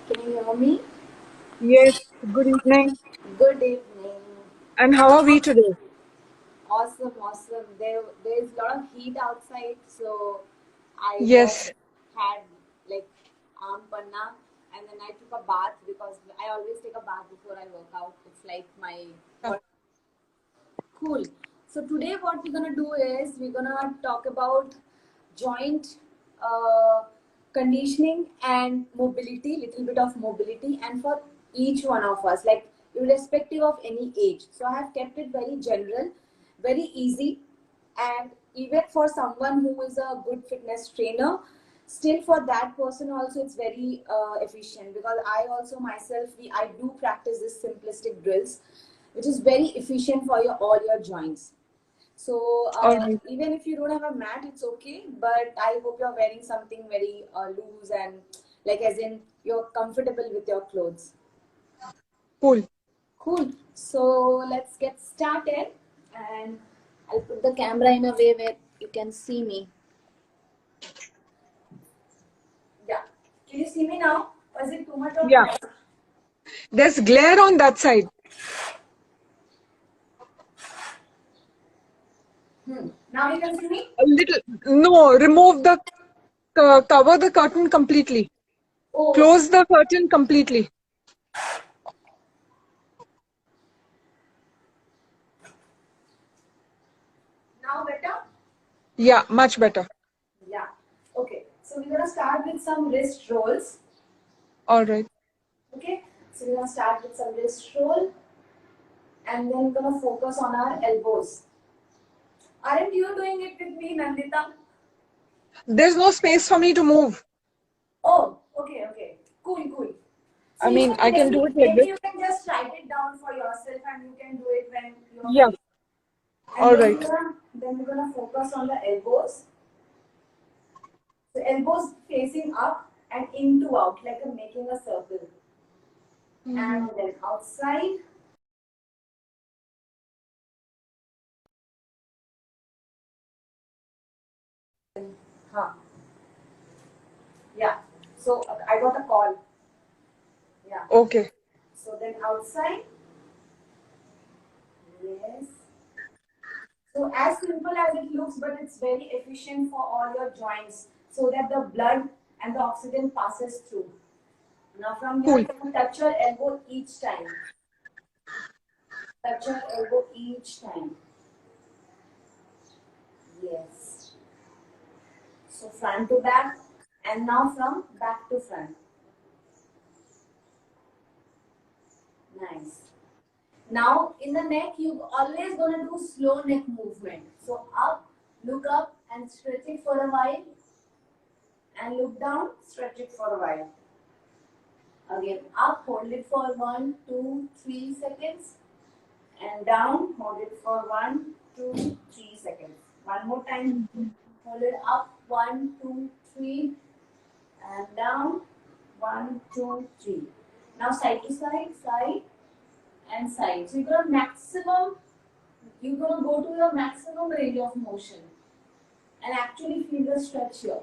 Can you hear me? Yes, good evening. Good evening. And how are we today? Awesome, awesome. There's a lot of heat outside, so I just Yes. had like panna, and then I took a bath because I always take a bath before I work out. It's like my Yeah. cool. So today, what we're gonna do is we're gonna talk about joint conditioning and mobility, little bit of mobility, and for each one of us, like irrespective of any age. So I have kept it very general, very easy, and even for someone who is a good fitness trainer, still for that person also it's very efficient because I also myself I do practice this simplistic drills which is very efficient for your all your joints. So All right. even if you don't have a mat, it's okay. But I hope you're wearing something very loose and like as in you're comfortable with your clothes. Cool. Cool. So let's get started, and I'll put the camera in a way where you can see me. Yeah. Can you see me now? Or is it too much of Yeah. noise? There's glare on that side. Now you can see me. A little. No, remove the cover the curtain completely. Oh, okay. Close the curtain completely. Now better. Yeah, much better. Yeah. Okay. So we're gonna start with some wrist rolls. All right. Okay. So we're gonna start with some wrist roll, and then we're gonna focus on our elbows. Aren't you doing it with me, Nandita? There's no space for me to move. Oh, okay, okay. Cool, cool. So I you mean, can I can do it like maybe this. you can just write it down for yourself and you can do it when you're Yeah. free. And All right. then we're gonna focus on the elbows. So elbows facing up and into out, like a making a circle. Mm-hmm. And then outside. Huh. Yeah. So I got a call. Yeah. Okay. So then outside. Yes. So as simple as it looks, but it's very efficient for all your joints so that the blood and the oxygen passes through. Now from here Cool. you can touch your elbow each time. Touch your elbow each time. Yes. So front to back and now from back to front. Nice. Now in the neck you always gonna do slow neck movement. So up, look up and stretch it for a while and look down, stretch it for a while. Again, up, hold it for 1, 2, 3 seconds. And down, hold it for 1, 2, 3 seconds. One more time, hold it up, 1, 2, 3. And down, 1, 2, 3. Now side to side, side and side. So you're gonna go to your maximum range of motion and actually feel the stretch here.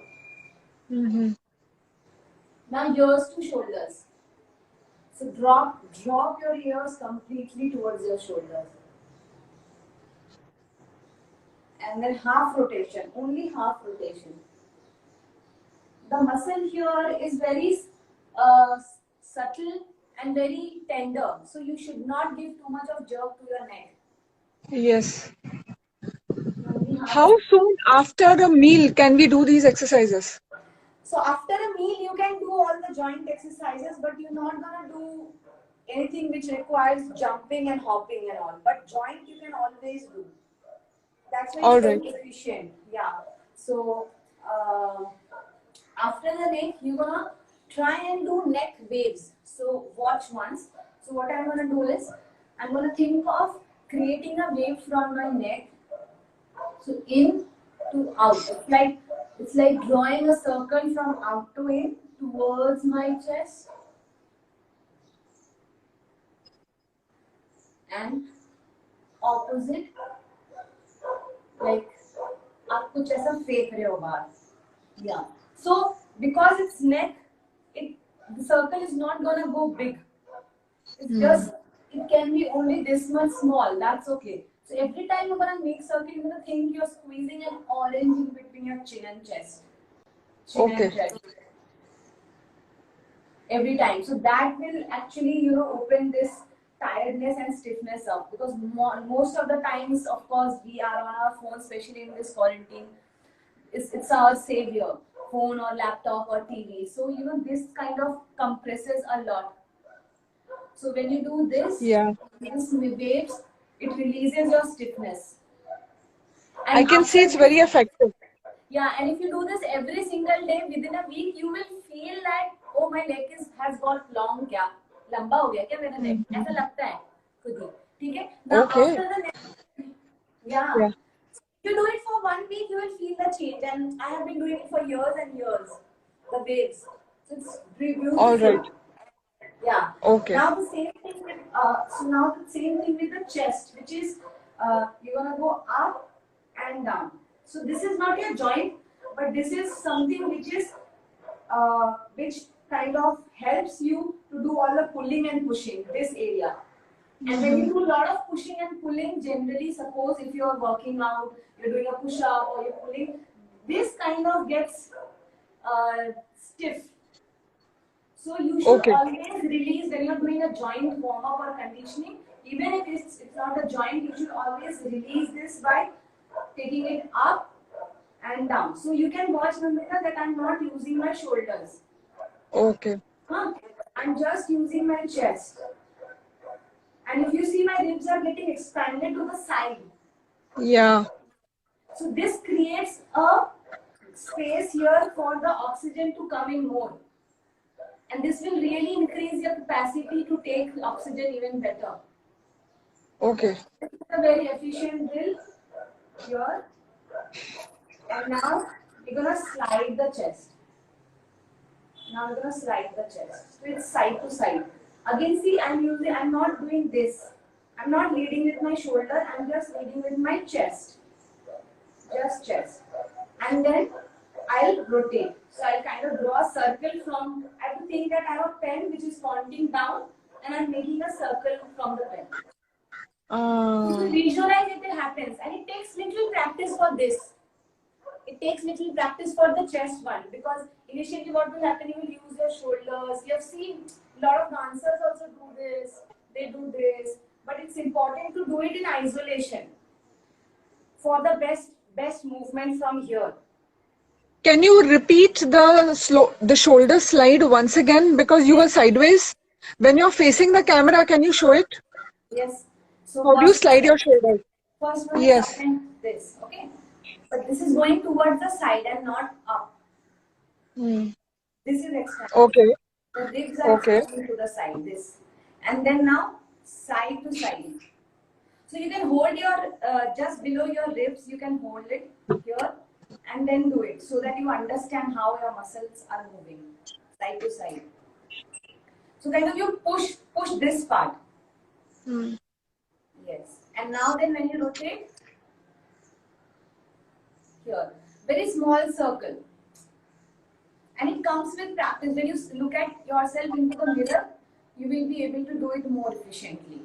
Mm-hmm. Now ears to shoulders. So drop your ears completely towards your shoulders. And then half rotation, only half rotation. The muscle here is very uh, subtle and very tender, so you should not give too much of jerk to your neck. Yes. Only half. How soon after a meal can we do these exercises? So after a meal, you can do all the joint exercises, but you're not gonna do anything which requires jumping and hopping and all. But joint you can always do. That's why it's All right. very efficient. Yeah. So after the neck, you're gonna try and do neck waves. So watch once. So what I'm gonna do is I'm gonna think of creating a wave from my neck. So in to out. It's like drawing a circle from out to in towards my chest and opposite like आप कुछ ऐसा फेंक रहे हो बाहर. Yeah. So because it's neck, it the circle is not gonna go big. It's just, it can be only this much small. That's okay. So every time you're gonna make circle, you're gonna think you're squeezing an orange in between your chin and chest. Chin and Okay. chest. Every time. So that will actually, open this tiredness and stiffness up, because most of the times, of course, we are on our phone, especially in this quarantine. It's our savior, phone or laptop or TV. So this kind of compresses a lot. So when you do this, Yeah. these waves, it releases your stiffness. I And can see after it's very this, effective. yeah, and if you do this every single day, within a week, you will feel that, oh, my leg has got long, क्या लंबा हो गया क्या मेरा leg, ऐसा लगता है खुद ही, ठीक है? Now Okay. after the next, yeah, Yeah. if you do it for 1 week, you will feel the change, and I have been doing it for years and years. The waves, so it's All beautiful. right. Yeah. Okay. Now the same thing with the chest, which is you're gonna go up and down. So this is not your joint, but this is something which kind of helps you to do all the pulling and pushing this area. And when you do a lot of pushing and pulling, generally, suppose if you are working out, you're doing a push up or you're pulling, this kind of gets stiff. So you should Okay. always release when you're doing a joint warm up or conditioning. Even if it's not a joint, you should always release this by taking it up and down. So you can watch, Nandita, that I'm not using my shoulders. Okay. Huh? I'm just using my chest. And if you see, my ribs are getting expanded to the side. Yeah. So this creates a space here for the oxygen to come in more. And this will really increase your capacity to take oxygen even better. Okay. This is a very efficient drill here. And now we're gonna slide the chest. Now we're gonna slide the chest. So it's side to side. Again, see, I'm not doing this. I'm not leading with my shoulder, I'm just leading with my chest. Just chest. And then I'll rotate. So I'll kind of draw a circle from, I have to think that I have a pen which is pointing down, and I'm making a circle from the pen. So visualize it happens, and it takes little practice for this. It takes little practice for the chest one, because initially what will happen, you will use your shoulders. You have seen a lot of dancers also do this, they do this, but it's important to do it in isolation for the best movement from here. Can you repeat the shoulder slide once again, because you were sideways? When you're facing the camera, can you show it? Yes. So How do you slide your shoulders? first one Yes. is up and this, okay? But this is going towards the side and not up. This is extended. Okay. The ribs are Okay. extending to the side, this. And then now, side to side. So you can hold your, just below your ribs, you can hold it here and then do it, so that you understand how your muscles are moving, side to side. So kind of you push this part. Yes. And now then when you rotate, here, very small circle. And it comes with practice. When you look at yourself into the mirror, you will be able to do it more efficiently.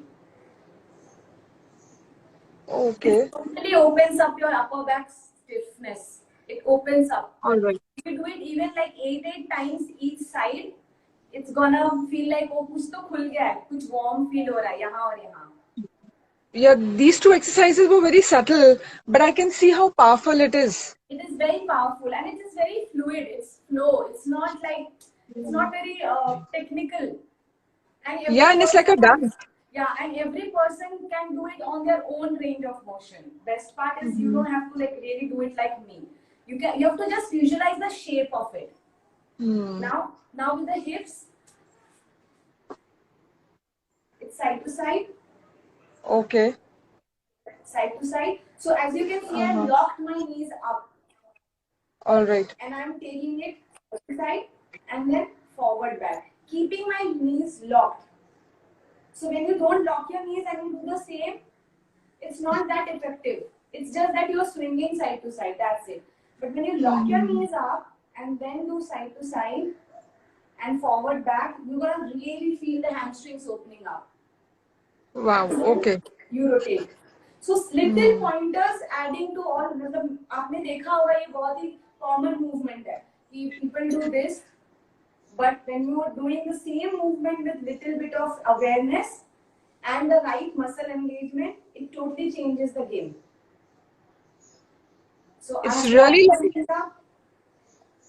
Okay. It totally opens up your upper back stiffness. It opens up. All right. If you do it even like 8 times each side, it's gonna feel like, oh, कुछ तो खुल गया है, कुछ warm feel हो रहा है यहाँ और यहाँ. Yeah, these two exercises were very subtle, but I can see how powerful it is. It is very powerful, and it is very fluid. It's flow. It's not like, it's not very technical. And Yeah, and it's like a dance. Yeah, and every person can do it on their own range of motion. Best part is you don't have to like really do it like me. You have to just visualize the shape of it. Now with the hips, it's side to side. Okay. Side to side. So as you can see, I've locked my knees up. All right. And I'm taking it side and then forward back, keeping my knees locked. So when you don't lock your knees and you do the same, it's not that effective. It's just that you're swinging side to side, that's it. But when you lock your knees up and then do side to side and forward back, you're gonna really feel the hamstrings opening up. Wow. Okay. You rotate. So little pointers adding to all. मतलब आपने देखा होगा ये बहुत ही common movement है कि people do this, but when you are doing the same movement with little bit of awareness and the right muscle engagement, it totally changes the game. So It's I really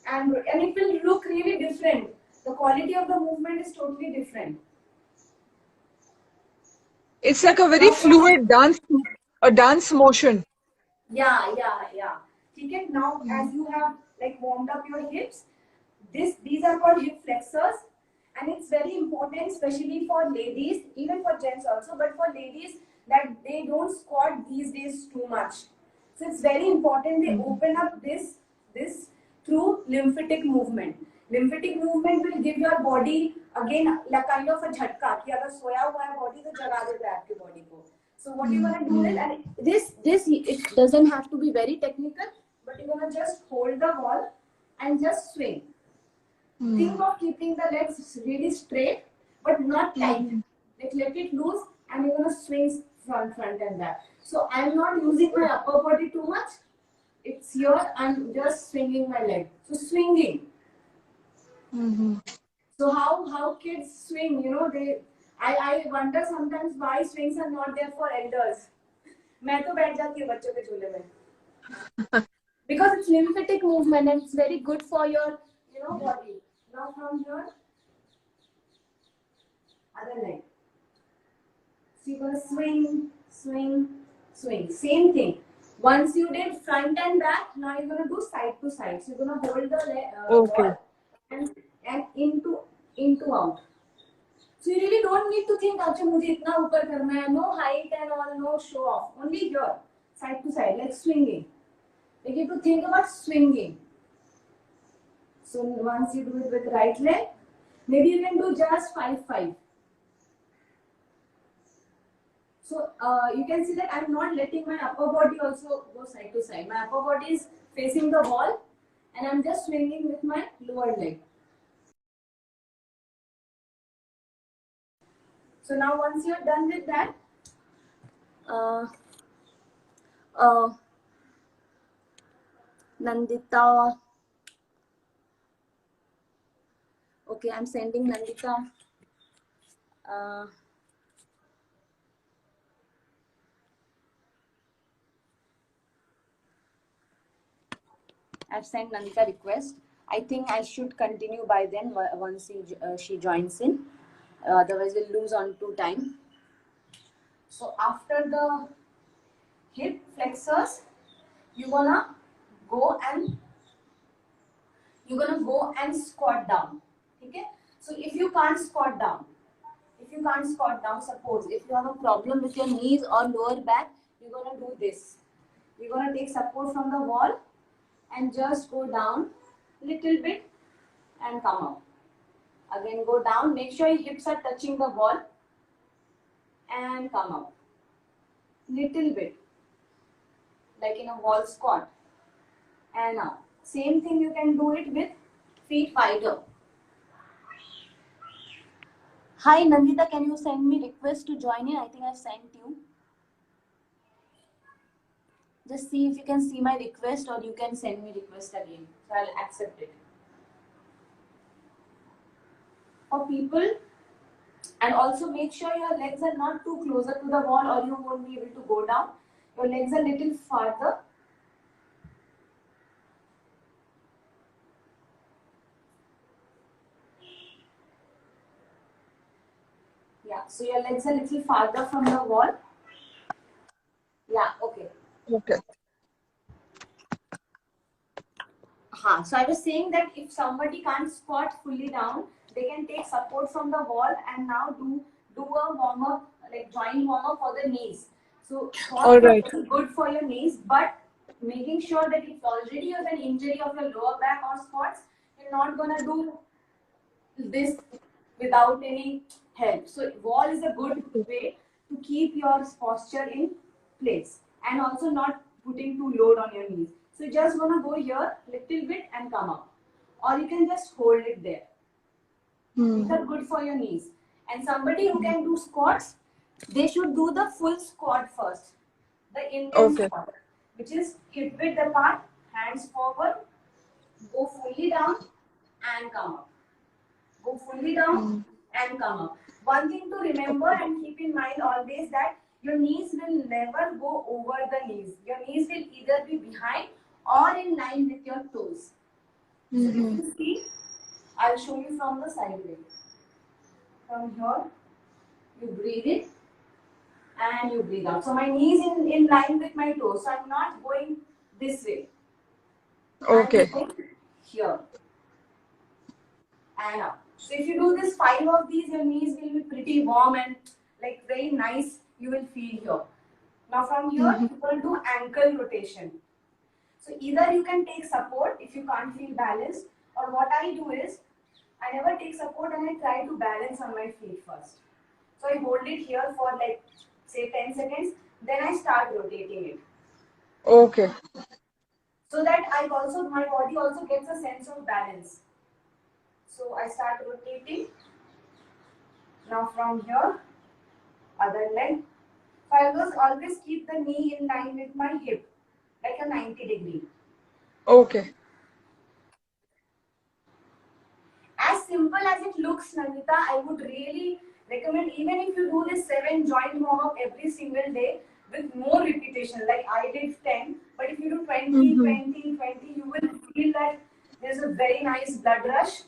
and it will look really different. The quality of the movement is totally different. It's like a very fluid dance, a dance motion. Yeah. Okay, now as you have like warmed up your hips, these are called hip flexors, and it's very important, especially for ladies, even for gents also, but for ladies that they don't squat these days too much. So it's very important they open up this through lymphatic movement. Lymphatic movement will give your body again like kind of a झटका कि अगर सोया हुआ है body तो जगा देता है आपके body को. So what you're gonna do is, and this it doesn't have to be very technical, but you're gonna just hold the wall and just swing. Think of keeping the legs really straight, but not tight. Like let it loose, and you're gonna swing front and back. So I'm not using my upper body too much. It's here. I'm just swinging my leg. So swinging. So how kids swing? You know I wonder sometimes why swings are not there for elders. मैं तो बैठ जाती हूँ बच्चों के झूले में. Because it's lymphatic movement and it's very good for your body. Now from here, other leg. So you're gonna swing. Same thing. Once you did front and back, now you're gonna do side to side. So you're gonna hold the ball and into out. So you really don't need to think, अच्छा मुझे इतना ऊपर करना है. No height and all, no show off. Only here, side to side, like swinging. Like you have to think about swinging. So once you do it with right leg, maybe you can do just 5-5. So you can see that I'm not letting my upper body also go side to side. My upper body is facing the wall, and I'm just swinging with my lower leg. So now once you're done with that, Nandita. Okay, I'm sending Nandita. I've sent Nandita request. I think I should continue by then once she joins in. Otherwise, we'll lose on to time. So after the hip flexors, you're gonna go squat down. Okay? So if you can't squat down, suppose if you have a problem with your knees or lower back, you're gonna do this. You're gonna take support from the wall and just go down little bit and come up. Again, go down. Make sure your hips are touching the wall and come up. Little bit, like in a wall squat. And now, same thing you can do it with feet wider. Hi Nandita, can you send me request to join in? I think I've sent you. Just see if you can see my request, or you can send me request again. So I'll accept it. For people, and also make sure your legs are not too closer to the wall, or you won't be able to go down. Your legs are a little farther. Yeah, so your legs are a little farther from the wall. Yeah, okay. Okay. So I was saying that if somebody can't squat fully down, they can take support from the wall and now do a warm up, like joint warm up for the knees. So squat is good for your knees, but making sure that if already you have an injury of your lower back or squats, you're not gonna do this without any help. So wall is a good way to keep your posture in place and also not putting too load on your knees. So you just gonna go here little bit and come up, or you can just hold it there. These are good for your knees. And somebody who can do squats, they should do the full squat first. The Indian Okay. squat, which is hip width apart, hands forward, go fully down and come up. Go fully down and come up. One thing to remember and keep in mind always that your knees will never go over the knees. Your knees will either be behind or in line with your toes. So if you see, I'll show you from the side way. From here, you breathe in and you breathe out. So my knees in line with my toes. So I'm not going this way. Okay. I'm going here and up. So if you do this 5 of these, your knees will be pretty warm and like very nice. You will feel here. Now from here, you will do ankle rotation. So either you can take support if you can't feel balance, or what I do is I never take support and I try to balance on my feet first. So I hold it here for like say 10 seconds, then I start rotating it. Okay. So that my body also gets a sense of balance. So I start rotating. Now from here, other leg. So I always keep the knee in line with my hip, like a 90-degree. Okay. As simple as it looks, Nandita, I would really recommend, even if you do this 7 joint warm-up every single day with more repetition, like I did 10, but if you do 20, 20, 20, you will feel that there's a very nice blood rush.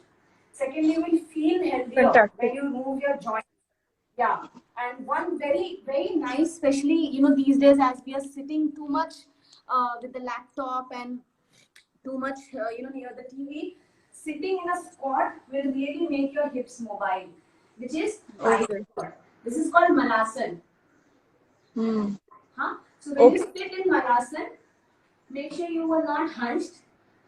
Secondly, you will feel healthier Fantastic. when you move your joints. Yeah, and one very, very nice, especially, these days as we are sitting too much with the laptop and too much, near the TV, sitting in a squat will really make your hips mobile, which is wide squat. This is called Malasana. Huh? So when you sit in Malasana, make sure you are not hunched,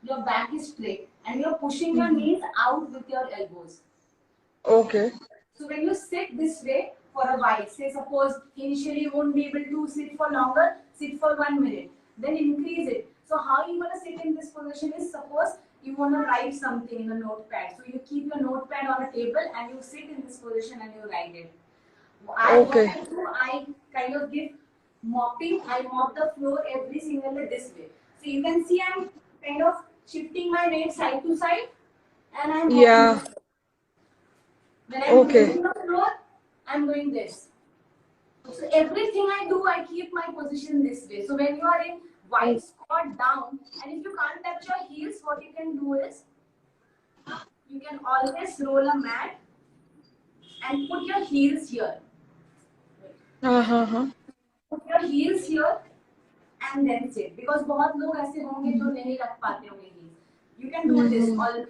your back is straight, and you're pushing your knees out with your elbows. Okay. So when you sit this way for a while, say suppose initially you won't be able to sit for longer, sit for 1 minute, then increase it. So how you want to sit in this position is, suppose you want to write something in a notepad. So you keep your notepad on a table and you sit in this position and you write it. What I do, I kind of give mopping. I mop the floor every single day this way. So you can see I'm kind of shifting my weight side to side and I'm mopping. When I'm moving the floor, I'm doing this. So everything I do, I keep my position this way. So when you are in wide squat down, and if you can't touch your heels, what you can do is, you can always roll a mat and put your heels here. Put your heels here and then sit. Because बहुत लोग ऐसे होंगे जो नहीं रख पाते होंगे heels. You can do this always.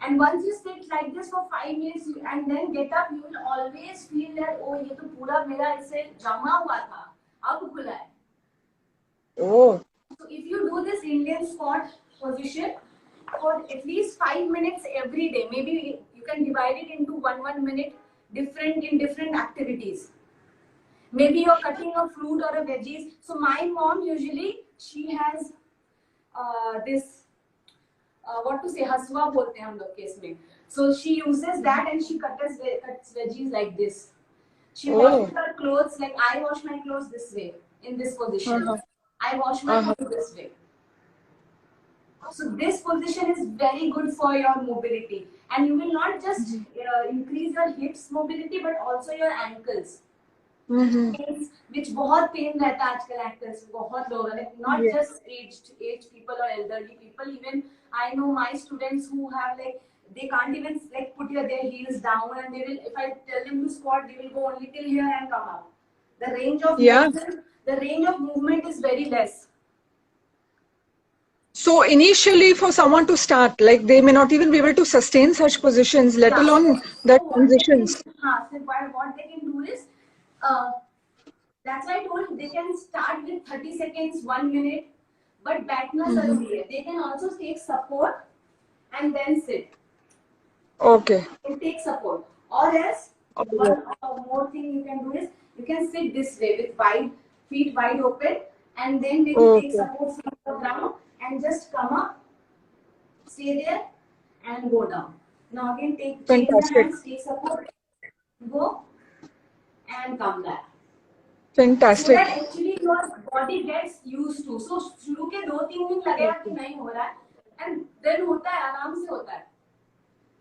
And once you sit like this for 5 minutes and then get up, you will always feel that, oh, ये तो पूरा मेरा ऐसे जमा हुआ था, अब खुला है. Oh. So if you do this Indian squat position for at least 5 minutes every day, maybe you can divide it into 1 minute in different activities. Maybe you're cutting a fruit or a veggies. So my mom usually, she has this haswa bolte hain hum log ke isme. So she uses that and she cuts veggies like this. She washes her clothes, like I wash my clothes this way, in this position. I wash my clothes this way. So this position is very good for your mobility. And you will not just increase your hips mobility, but also your ankles. Which बहुत pain रहता है आजकल ankles बहुत लोग, not just aged people or elderly people. Even I know my students who have they can't even put their heels down, and they will, if I tell them to squat, they will go only till here and come up. The range of movement is very less. So initially, for someone to start, they may not even be able to sustain such positions, let alone the transitions. So what they can do is, that's why I told they can start with 30 seconds, 1 minute, but baitna zaruri hai. They can also take support and then sit. Okay. And take support. Or else, one more thing you can do is, you can sit this way with feet wide open, and then maybe take support from the ground and just come up, stay there and go down. Now again, change the Fantastic. hands, take support, go and come back. So Fantastic. that actually your body gets used to. So शुरू के 2-3 दिन लगेगा कि नहीं हो रहा है, and then होता है, आराम से होता है.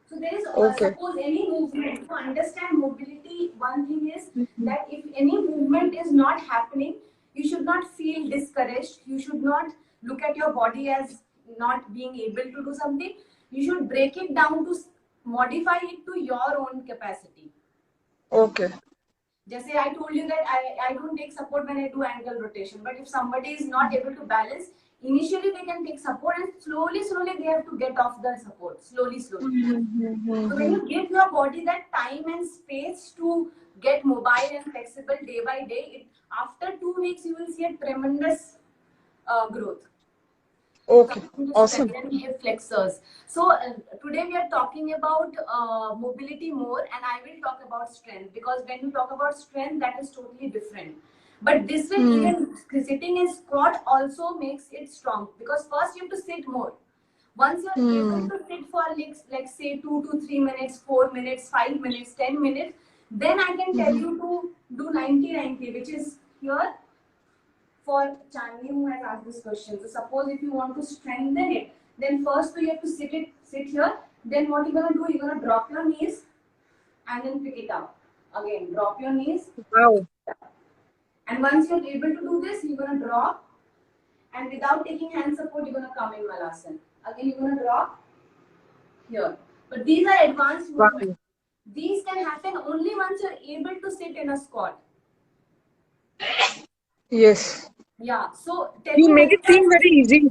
So there is Okay. suppose any movement. To understand mobility, one thing is that if any movement is not happening, you should not feel discouraged. You should not look at your body as not being able to do something. You should break it down to modify it to your own capacity. Okay. Jesse, I told you that I don't take support when I do ankle rotation. But if somebody is not able to balance, initially they can take support and slowly they have to get off the support. Slowly. So when you give your body that time and space to get mobile and flexible day by day, after 2 weeks you will see a tremendous growth. Okay. Awesome. Hip flexors. So today we are talking about mobility more, and I will talk about strength, because when you talk about strength, that is totally different. But this will even sitting in squat also makes it strong, because first you have to sit more. Once you are able to sit for like say 2 to 3 minutes, 4 minutes, 5 minutes, 10 minutes, then I can tell you to do 90-90, which is here. For Chandni, who has asked this question. So suppose if you want to strengthen it, then first you have to sit here. Then what you're gonna do? You're gonna drop your knees and then pick it up. Again, drop your knees. Wow. And once you're able to do this, you're gonna drop, and without taking hand support, you're gonna come in Malasana. Again, you're gonna drop here. But these are advanced movements. These can happen only once you're able to sit in a squat. Yes. Yeah. So You made it seem very easy.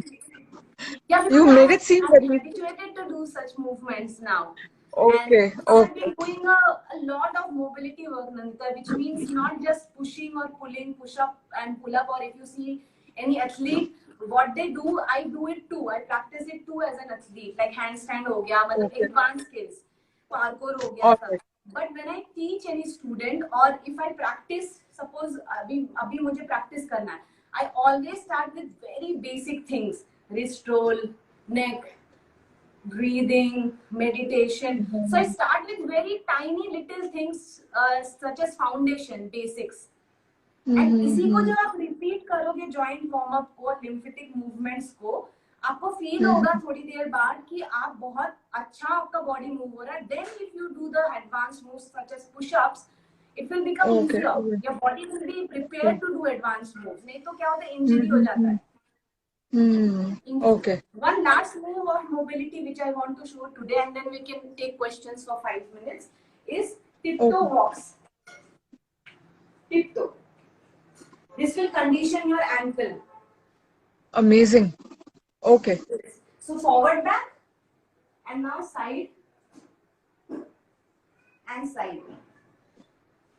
Yeah, you made it seem very easy. I'm habituated to do such movements now. Okay. And I've been doing a lot of mobility work, Nandita, which means not just pushing or pulling, push up and pull up, or if you see any athlete, what they do, I do it too. I practice it too as an athlete, like handstand ho gaya, advanced skills, parkour ho gaya. Okay. But when I teach any student, or if I practice, suppose abhi mujhe practice karna hai, I always start with very basic things: wrist roll, neck, breathing, meditation. So I start with very tiny little things such as foundation, basics. And इसी को जब आप repeat करोगे joint warm up को, lymphatic movements को, आपको feel होगा थोड़ी देर बाद कि आप बहुत अच्छा आपका body move हो रहा है. Then if you do the advanced moves such as push-ups, it will become easier. Your body will be prepared to do advanced moves. नहीं तो क्या होता है, injury हो जाता है. Okay. One last move of mobility which I want to show today, and then we can take questions for 5 minutes, is tiptoe walks. Tiptoe. This will condition your ankle. Amazing. Okay. So forward, back, and now side and side.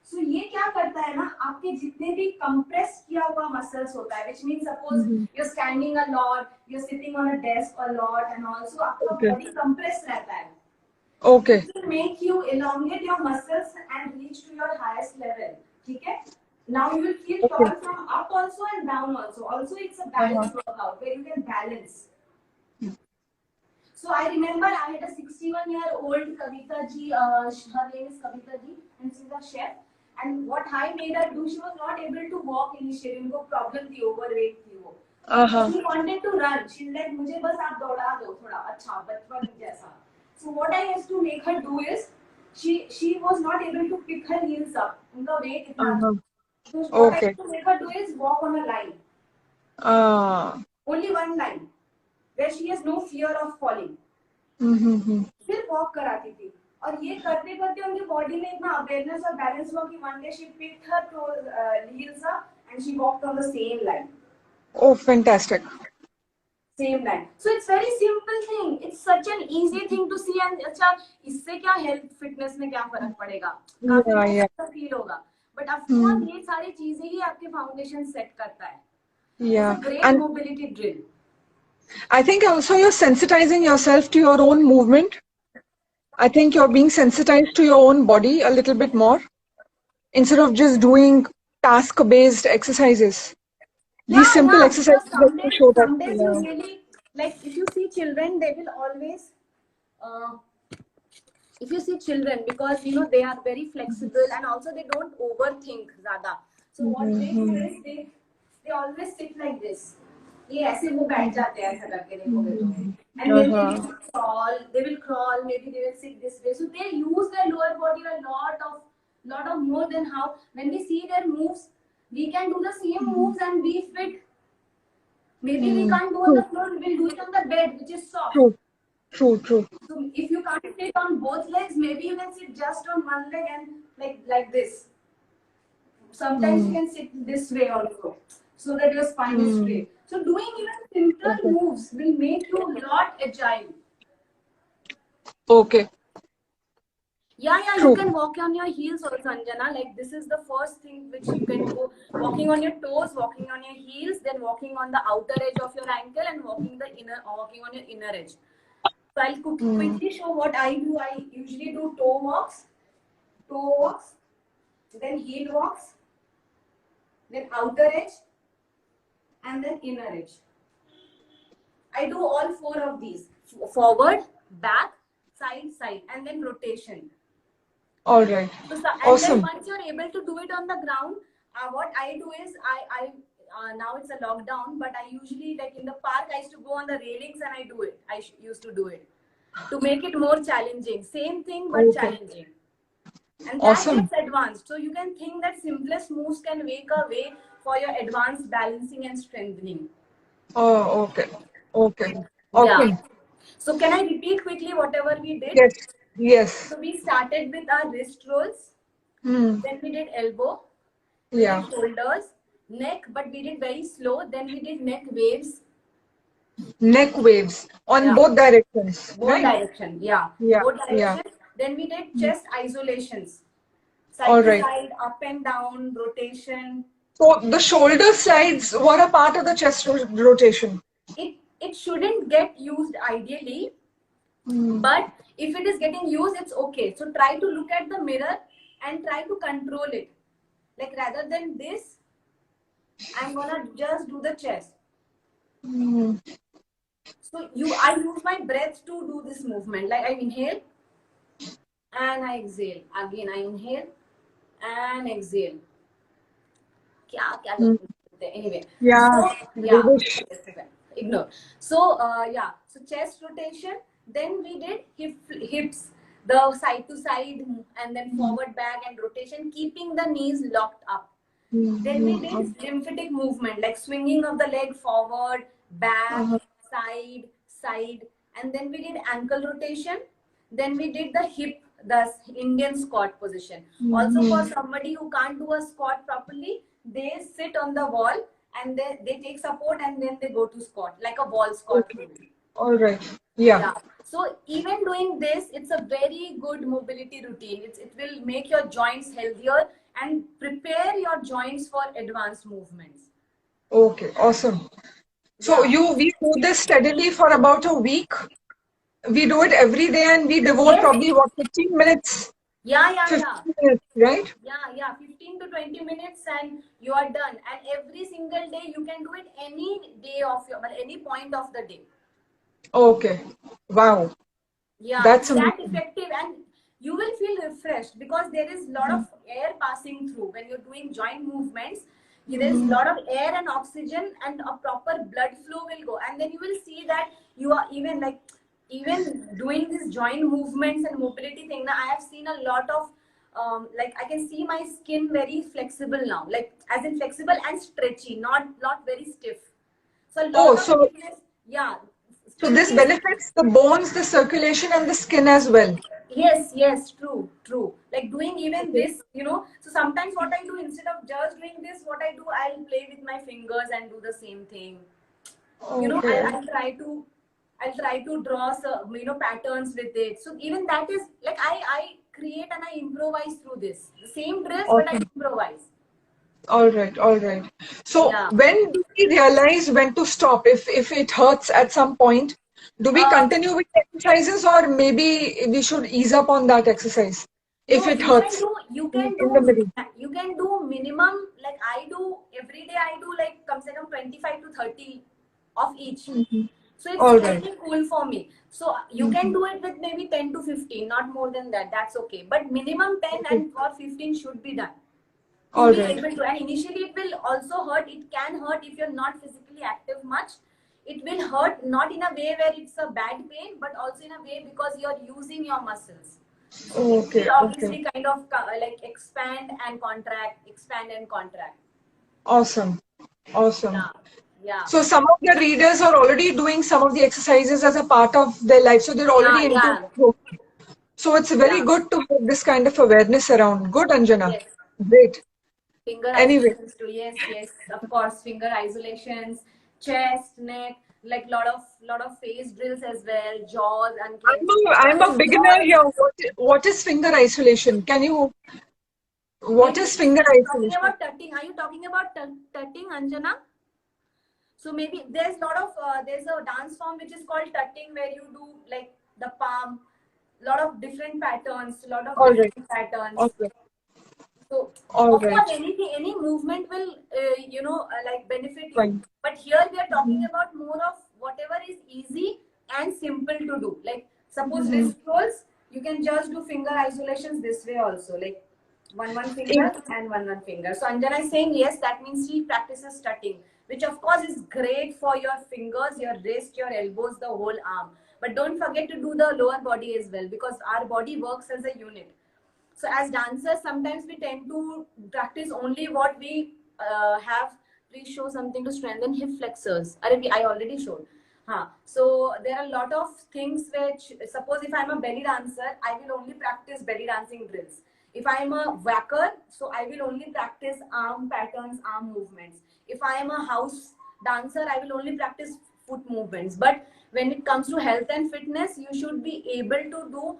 So ये क्या करता है ना, आपके जितने भी compress किया हुआ muscles होता है, which means suppose you're standing a lot, you're sitting on a desk a lot, and also आपका body compress रहता है. Okay. It will make you elongate your muscles and reach to your highest level. ठीक है? Now you will feel tall from up also and down also. Also, it's a balance workout where you can balance. So I remember I had a 61-year-old Kavita ji. Her name is Kavita ji, and she's a chef. And what I made her do, she was not able to walk initially. उनको problem थी, overweight थी वो. She wanted to run. She's like, मुझे बस आप दौड़ा दो थोड़ा अच्छा बचपन जैसा. So what I used to make her do is, she was not able to pick her heels up. उनका weight इतना. So what I used to make her do is walk on a line. Only one line, where she has no fear of falling. फिर walk कराती थी. और ये करते करते उनकी बॉडी में इतना अवेयरनेस और बैलेंस हुआ कि one day she picked her heels up and she walked on the same line. Oh, fantastic. Same line. So it's very simple thing. It's such an easy thing to see. And अच्छा इससे क्या health fitness में क्या फर्क पड़ेगा? काफी अच्छा feel होगा. But of course ये सारी चीजें ही आपके foundation set करता है. Yeah. It's a great mobility drill. I think also you're sensitizing yourself to your own movement. I think you're being sensitized to your own body a little bit more instead of just doing task-based exercises. These simple exercises help to show that. Some days you really, like if you see children, they will always if you see children, because you know they are very flexible and also they don't overthink ज़्यादा. So what they do is they always sit like this. ये ऐसे वो बैठ जाते हैं ऐसा करके देखोगे तो. And then they will crawl, maybe they will sit this way. So they use their lower body a lot of more than how when we see their moves, we can do the same moves and be fit. Maybe we can't go on the floor, we will do it on the bed, which is soft. True. So if you can't sit on both legs, maybe you can sit just on one leg and like this. Sometimes you can sit this way also, so that your spine is straight. So doing even simple moves will make you a lot agile. Okay. Yeah, you can walk on your heels also, Anjana. Like this is the first thing which you can do. Walking on your toes, walking on your heels, then walking on the outer edge of your ankle and walking on your inner edge. So I'll quickly show what I do. I usually do toe walks, then heel walks, then outer edge, and then inner edge. I do all 4 of these: forward, back, side, and then rotation. All right. So, and awesome. then once you're able to do it on the ground, what I do is I now it's a lockdown, but I usually, like in the park, I used to go on the railings and I do it. I used to do it to make it more challenging. Same thing, but challenging. And that awesome. gets advanced. So you can think that simplest moves can make a way for your advanced balancing and strengthening. Oh, okay. Yeah. So can I repeat quickly whatever we did? Yes. So we started with our wrist rolls. Then we did elbow. We did shoulders, neck, but we did very slow. Then we did neck waves. Neck waves on both directions. Both directions, both directions. Then we did chest isolations. Side to side, up and down, rotation. So the shoulder slides were a part of the chest rotation. It shouldn't get used ideally, but if it is getting used, it's okay. So try to look at the mirror and try to control it. Like rather than this, I'm gonna just do the chest. So I use my breath to do this movement. Like I inhale and I exhale. Again, I inhale and exhale. Anyway. Ignore. So so chest rotation. Then we did hips, the side to side, and then forward, back, and rotation, keeping the knees locked up. Then we did lymphatic movement, like swinging of the leg forward, back, side, and then we did ankle rotation. Then we did the hip, the Indian squat position. Also, for somebody who can't do a squat properly, they sit on the wall and they take support and then they go to squat, like a wall squat. All right. Yeah. So even doing this, it's a very good mobility routine. It will make your joints healthier and prepare your joints for advanced movements. Okay, awesome. So we do this steadily for about a week. We do it every day and we devote probably 15 minutes? 15 minutes, right? Yeah, 15 to 20 minutes and you are done. And every single day you can do it any day of any point of the day. Okay. Wow. Yeah, that's that effective, and you will feel refreshed because there is a lot of air passing through when you're doing joint movements. There's a lot of air and oxygen and a proper blood flow will go, and then you will see that you are even doing this joint movements and mobility thing. Now I have seen a lot of I can see my skin very flexible now, like as in flexible and stretchy, not very stiff. So a lot of fitness, so this benefits the bones, the circulation, and the skin as well. Yes, true. Like doing even this, so sometimes what I do, instead of just doing this, what I do, I'll play with my fingers and do the same thing. I'll try to draw some, patterns with it. So even that is like I create and I improvise through this. The same dress, but I improvise. All right. So when do we realize when to stop? If it hurts at some point, do we continue with exercises, or maybe we should ease up on that exercise if it hurts? You can do minimum, like I do every day. I do like 25 to 30 of each. So it's very cool for me. So you can do it with maybe 10 to 15, not more than that. That's okay. But minimum 10 and or 15 should be done. To All be right. able to, and initially it will also hurt. It can hurt if you're not physically active much. It will hurt not in a way where it's a bad pain, but also in a way because you're using your muscles. So it Okay. will Okay. obviously kind of like expand and contract, expand and contract. Awesome. Awesome. Yeah. Yeah. So some of the readers are already doing some of the exercises as a part of their life. So they're already into Yeah. it. So it's very Yeah. good to have this kind of awareness around. Good, Anjana. Yes. Great. Finger Anyway, isolations too. Yes, yes, of course. Finger isolations, chest, neck, like lot of face drills as well, jaws, I'm a beginner jaws. here. What is finger isolation? What Maybe is finger you're talking isolation? about tutting. Are you talking about tutting, Anjana? So maybe there's there's a dance form which is called tutting, where you do like the palm, lot of different patterns, lot of All right. different patterns. Okay. So All of right. course, any movement will like benefit you. Fine. But here we are talking about more of whatever is easy and simple to do. Like suppose wrist rolls, you can just do finger isolations this way also, like one finger and one finger. So Anjana is saying yes, that means she practices tutting, which of course is great for your fingers, your wrist, your elbows, the whole arm. But don't forget to do the lower body as well, because our body works as a unit. So as dancers, sometimes we tend to practice only what we have. Please show something to strengthen hip flexors. I already showed. So there are a lot of things which, suppose if I'm a belly dancer, I will only practice belly dancing drills. If I'm a whacker, so I will only practice arm patterns, arm movements. If I am a house dancer, I will only practice foot movements. But when it comes to health and fitness, you should be able to do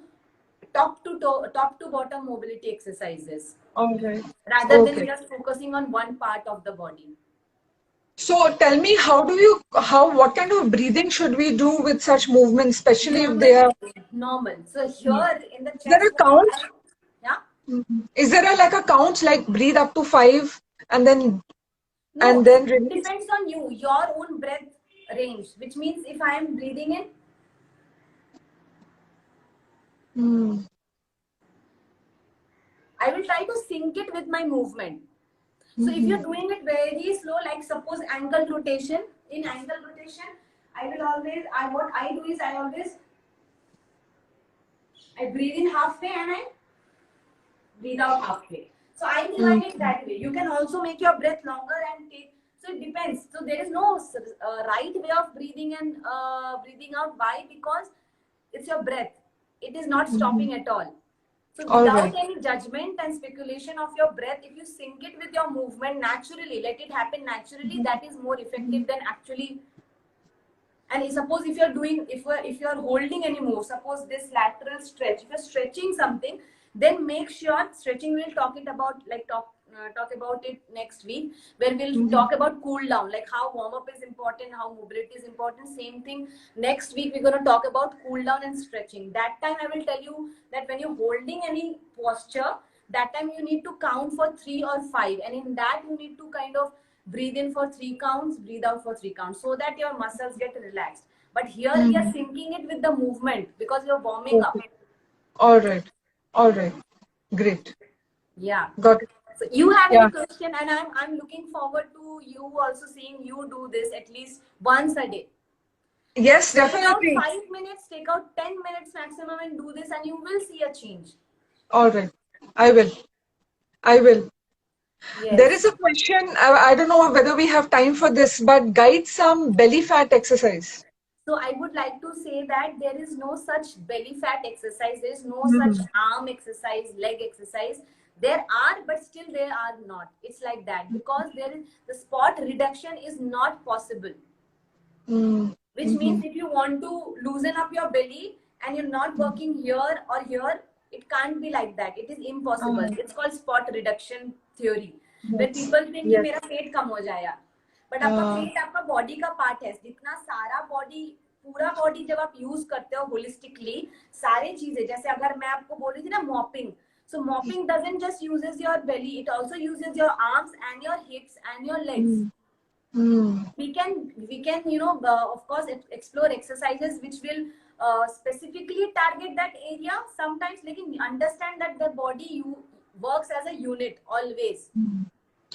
top to bottom mobility exercises All right. rather than Okay. just focusing on one part of the body. So tell me, what kind of breathing should we do with such movements, especially if they Normal, are, normal. So here in the is there chest, a count? yeah. Is there like a count, like breathe up to 5 and then No, it release? depends on you, your own breath range. Which means if I am breathing in, I will try to sync it with my movement. So if you're doing it very slow, like suppose ankle rotation, in ankle rotation, what I do is I breathe in halfway and I breathe out halfway. So I design it that way. You can also make your breath longer and take. So it depends. So there is no right way of breathing and breathing out. Why? Because it's your breath. It is not stopping at all. So All without right. any judgment and speculation of your breath, if you sync it with your movement naturally, let it happen naturally, that is more effective than actually. And suppose if you're doing, if you're holding any move, suppose this lateral stretch, if you're stretching something, then make sure stretching, we'll talk about it next week, where we'll talk about cool down, like how warm up is important, how mobility is important. Same thing next week, we're going to talk about cool down and stretching. That time I will tell you that when you're holding any posture, that time you need to count for 3 or 5, and in that you need to kind of breathe in for 3 counts, breathe out for 3 counts, so that your muscles get relaxed. But here we are syncing it with the movement because you're warming up. All right. All right. Great. Yeah. Got it. So you have Yeah. any question, and I'm looking forward to you also seeing you do this at least once a day. Yes, Take out definitely. 5 minutes, take out 10 minutes maximum and do this, and you will see a change. All right. I will. Yes. There is a question. I don't know whether we have time for this, but guide some belly fat exercise. So I would like to say that there is no such belly fat exercise. There is no such arm exercise, leg exercise. There are, but still there are not. It's like that because the spot reduction is not possible. Which means if you want to loosen up your belly and you're not working here or here, it can't be like that. It is impossible. It's called spot reduction theory. When people think कि मेरा पेट कम हो जाएगा, but आपका पेट आपका body का part है. जितना सारा बॉडी, पूरा बॉडी जब आप यूज करते हो होलिस्टिकली, सारी चीजें, जैसे अगर मैं आपको बोल रही थी ना mopping, so mopping doesn't just uses your belly, it also uses your arms and your hips and your legs. We can of course explore exercises which will specifically target that area sometimes, लेकिन understand that the body works as a unit always.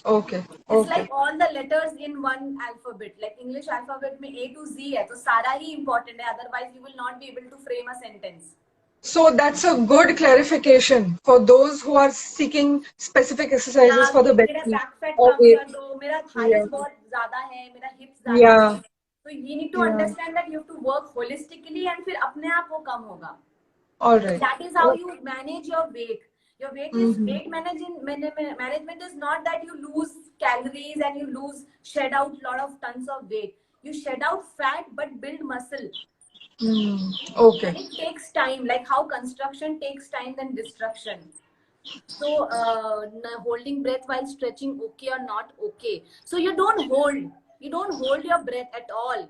Okay. It's Okay. like all the letters in one alphabet. Like English alphabet में A to Z है, तो सारा ही important है. Otherwise, you will not be able to frame a sentence. So that's a good clarification for those who are seeking specific exercises हाँ, for the मेरा belly. back fat Or come waist. कर दो, मेरा Yeah. thighs बहुत ज़्यादा है, मेरा hips ज़्यादा Yeah. है. So you need to Yeah. understand that you have to work holistically and फिर अपने आप वो कम होगा. All right. That is how you manage your weight. Your weight is Mhm. weight management is not that you lose calories and you shed out lot of tons of weight. You shed out fat but build muscle. Okay. And it takes time, like how construction takes time than destruction. So holding breath while stretching, okay or not okay. So you don't hold your breath at all.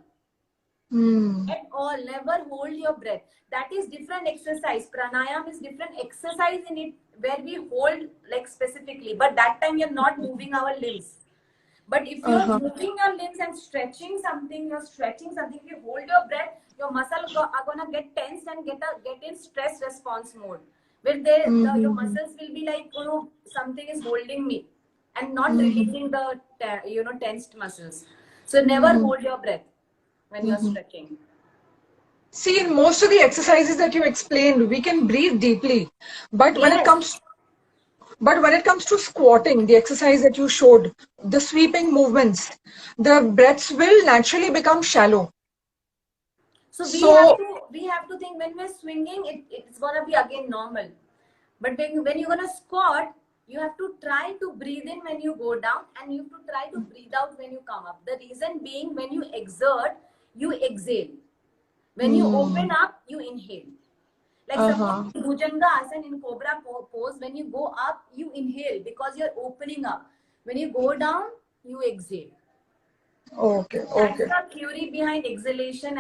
At all, never hold your breath. That is different exercise. Pranayam is different exercise in it where we hold like specifically, but that time you're not moving our limbs. But if you're moving your limbs and stretching something, if you hold your breath, your muscles are gonna get tense and get in stress response mode, where your muscles will be like, something is holding me, and not releasing the tensed muscles. So never hold your breath when you're stretching. See, in most of the exercises that you explained, we can breathe deeply. But when it comes to squatting, the exercise that you showed, the sweeping movements, the breaths will naturally become shallow. So So we have to think when we're swinging, it's gonna be again normal. But when you're gonna squat, you have to try to breathe in when you go down, and you have to try to breathe out when you come up. The reason being, when you exert, you exhale. When you open up, you inhale. Like suppose Bhujanga Asana in Cobra pose, when you go up, you inhale because you're opening up. When you go down, you exhale. Okay. That's the theory behind exhalation,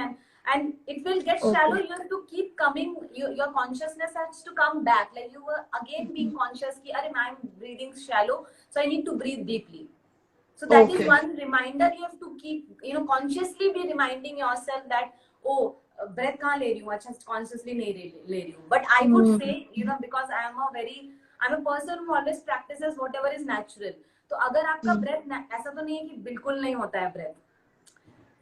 and it will get shallow. You have to keep coming. Your consciousness has to come back. Like you were again being conscious. Ki, I'm breathing shallow, so I need to breathe deeply. So that is one reminder you have to keep. Consciously be reminding yourself that, oh, breath कहाँ ले रही हूँ? अच्छा, consciously नहीं ले रही हूँ. But I would say, because I'm a person who always practices whatever is natural. तो अगर आपका breath ऐसा तो नहीं है कि बिल्कुल नहीं होता है breath.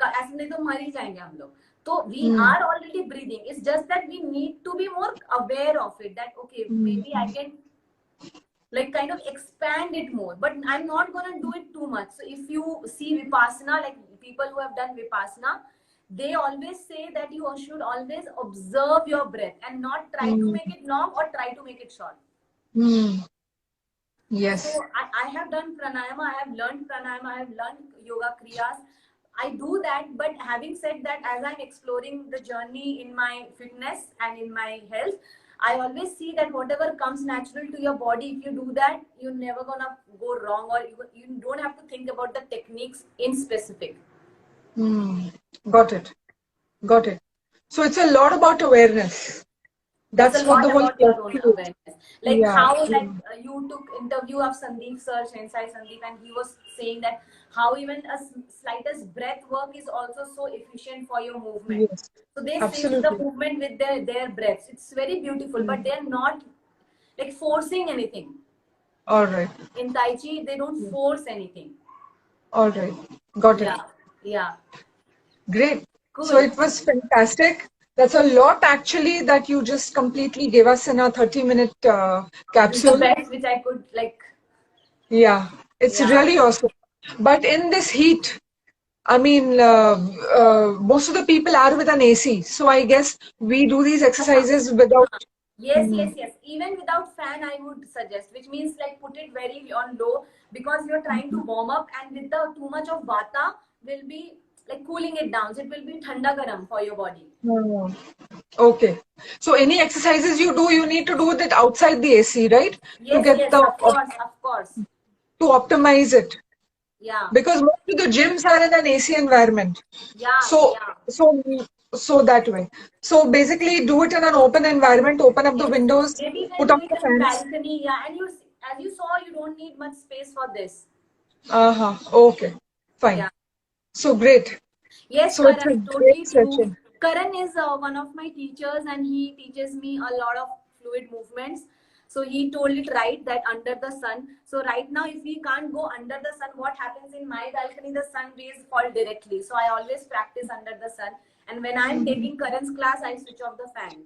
ऐसे नहीं तो मर ही जाएंगे हम लोग. So we are already breathing. It's just that we need to be more aware of it. That okay, maybe I can like kind of expand it more, but I'm not gonna do it too much. So if you see Vipassana, like people who have done Vipassana, they always say that you should always observe your breath and not try to make it long or try to make it short. Yes. So I have done pranayama, I have learned pranayama, I have learned yoga kriyas. I do that, but having said that, as I'm exploring the journey in my fitness and in my health, I always see that whatever comes natural to your body, if you do that, you're never gonna go wrong, or you don't have to think about the techniques in specific. Got it. So it's a lot about awareness. That's what the whole about your own awareness. Like you took interview of Sandeep Sir, Shensai Sandeep, and he was saying that how even a slightest breath work is also so efficient for your movement. Yes. So they Absolutely. say the movement with their breaths. It's very beautiful, but they're not like forcing anything. All right. In Tai Chi, they don't force anything. All right. Got it. Yeah. Great. Cool. So it was fantastic. That's a lot actually that you just completely gave us in a 30-minute capsule. The best which I could like. Yeah, it's really awesome. But in this heat, I mean, most of the people are with an AC. So I guess we do these exercises without. Yes. Even without fan, I would suggest, which means like put it very on low, because you're trying to warm up, and with the too much of vata will be like cooling it down. So it will be thanda garam for your body. Okay. So any exercises you do, you need to do it outside the AC, right? Yes, of course. To optimize it. Yeah. Because most of the gyms are in an AC environment. So that way. So basically do it in an open environment, open up the windows, maybe put then up do the it in fans. balcony, and as you saw, you don't need much space for this. Okay. Fine. Yeah. So great. Yes, So it's a totally great true. session. Karan is one of my teachers, and he teaches me a lot of fluid movements. So he told it right, that under the sun. So right now, if we can't go under the sun, what happens in my balcony? The sun rays fall directly. So I always practice under the sun. And when I'm taking Karan's class, I switch off the fan.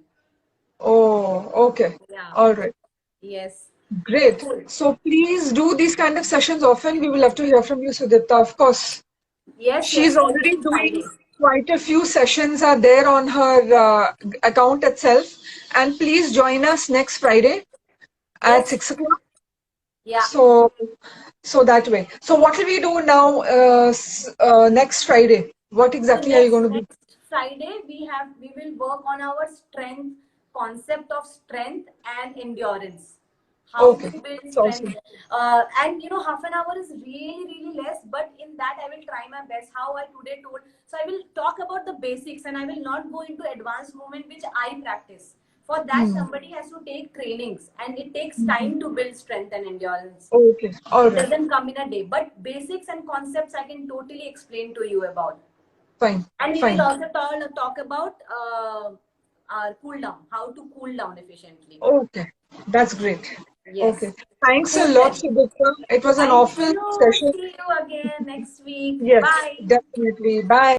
Oh, okay. Yeah. All right. Yes. Great. Cool. So please do these kind of sessions often. We will love to hear from you, Sudipta. Of course. Yes. She's yes, already every doing Friday. quite a few sessions are there on her account itself. And please join us next Friday at Yes. 6 o'clock. Yeah. So that way. So what will we do now next Friday? What exactly are you going to do? Next Friday we will work on our strength, concept of strength and endurance. How Okay. to build That's strength. awesome. And half an hour is really less, but in that I will try my best. How I today told. So I will talk about the basics, and I will not go into advanced movement which I practice. For that, somebody has to take trainings, and it takes time to build strength and endurance. Okay. All It right. doesn't come in a day, but basics and concepts I can totally explain to you about. Fine. And we Fine. will also talk about our cool down, how to cool down efficiently. Okay. That's great. Yes. Okay. Thanks a Cool lot, then. Sudipta. It was an Thank awful you. session. See you again next week. Yes, Bye. definitely. Bye.